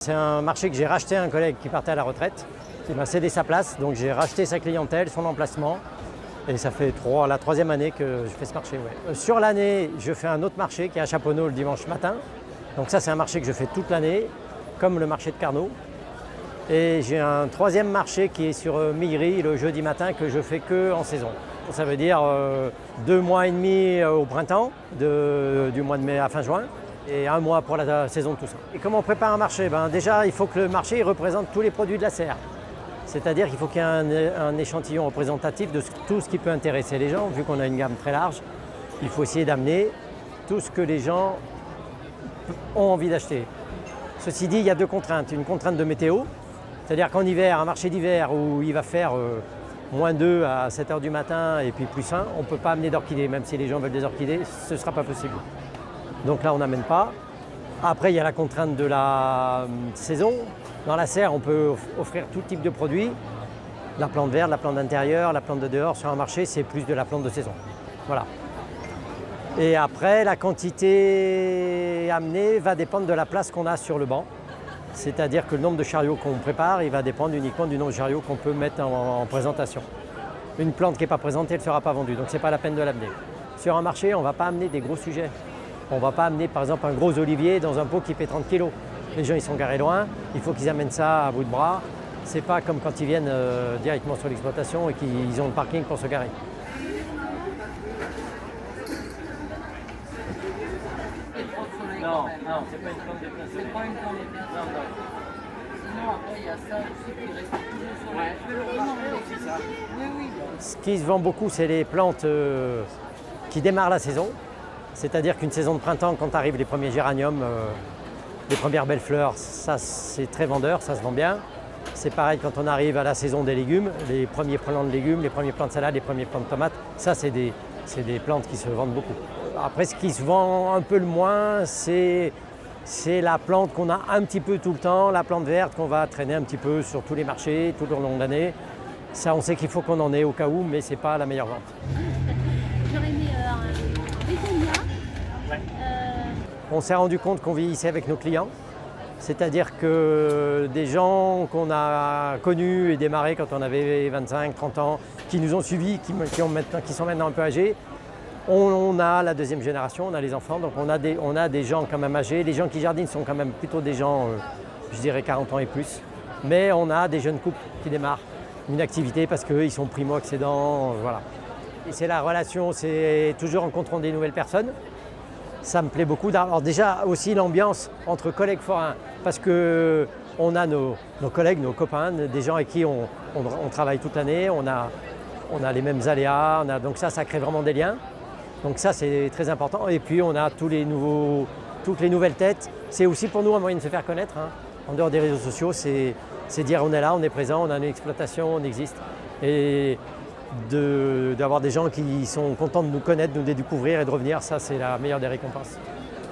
C'est un marché que j'ai racheté à un collègue qui partait à la retraite, qui m'a cédé sa place, donc j'ai racheté sa clientèle, son emplacement, et ça fait la troisième année que je fais ce marché. Ouais. Sur l'année, je fais un autre marché qui est à Chaponneau le dimanche matin, donc ça c'est un marché que je fais toute l'année, comme le marché de Carnot. Et j'ai un troisième marché qui est sur Millery le jeudi matin que je fais que en saison. Ça veut dire 2 mois et demi au printemps, du mois de mai à fin juin, et 1 mois pour la saison de tout ça. Et comment on prépare un marché? Déjà, il faut que le marché représente tous les produits de la serre. C'est-à-dire qu'il faut qu'il y ait un échantillon représentatif de tout ce qui peut intéresser les gens. Vu qu'on a une gamme très large, il faut essayer d'amener tout ce que les gens ont envie d'acheter. Ceci dit, il y a 2 contraintes. Une contrainte de météo, c'est-à-dire qu'en hiver, un marché d'hiver où il va faire -2 à 7 h du matin et puis +1, on ne peut pas amener d'orchidées. Même si les gens veulent des orchidées, ce ne sera pas possible. Donc là, on n'amène pas. Après, il y a la contrainte de la saison. Dans la serre, on peut offrir tout type de produits. La plante verte, la plante d'intérieur, la plante de dehors. Sur un marché, c'est plus de la plante de saison. Voilà. Et après, la quantité amenée va dépendre de la place qu'on a sur le banc. C'est-à-dire que le nombre de chariots qu'on prépare, il va dépendre uniquement du nombre de chariots qu'on peut mettre en présentation. Une plante qui n'est pas présentée, elle ne sera pas vendue. Donc, ce n'est pas la peine de l'amener. Sur un marché, on ne va pas amener des gros sujets. On ne va pas amener par exemple un gros olivier dans un pot qui fait 30 kg. Les gens ils sont garés loin, il faut qu'ils amènent ça à bout de bras. C'est pas comme quand ils viennent directement sur l'exploitation et qu'ils ont le parking pour se garer. Non, c'est pas une plante de place. C'est pas une plante de place. Non. Sinon après il y a ça aussi qui reste toujours sur la... Je vais le remonter. C'est ça. Oui. Ce qui se vend beaucoup, c'est les plantes qui démarrent la saison. C'est-à-dire qu'une saison de printemps, quand arrivent les premiers géraniums, les premières belles fleurs, ça c'est très vendeur, ça se vend bien. C'est pareil quand on arrive à la saison des légumes, les premiers plants de légumes, les premiers plants de salade, les premiers plants de tomates, ça c'est des plantes qui se vendent beaucoup. Après ce qui se vend un peu le moins, c'est la plante qu'on a un petit peu tout le temps, la plante verte qu'on va traîner un petit peu sur tous les marchés tout au long de l'année. Ça on sait qu'il faut qu'on en ait au cas où, mais ce n'est pas la meilleure vente. J'aurais aimé bégonia. On s'est rendu compte qu'on vieillissait avec nos clients, c'est-à-dire que des gens qu'on a connus et démarrés quand on avait 25, 30 ans, qui nous ont suivis, qui sont maintenant un peu âgés, on a la deuxième génération, on a les enfants, donc on a des gens quand même âgés. Les gens qui jardinent sont quand même plutôt des gens, je dirais 40 ans et plus, mais on a des jeunes couples qui démarrent une activité parce qu'eux, ils sont primo-accédants, voilà. Et c'est la relation, c'est toujours rencontrant des nouvelles personnes. Ça me plaît beaucoup. Alors déjà aussi l'ambiance entre collègues forains, parce qu'on a nos collègues, nos copains, des gens avec qui on travaille toute l'année, on a les mêmes aléas, donc ça crée vraiment des liens. Donc ça c'est très important. Et puis on a toutes les nouvelles têtes. C'est aussi pour nous un moyen de se faire connaître. En dehors des réseaux sociaux, c'est dire on est là, on est présent, on a une exploitation, on existe. Et d'avoir des gens qui sont contents de nous connaître, de nous découvrir et de revenir, ça c'est la meilleure des récompenses.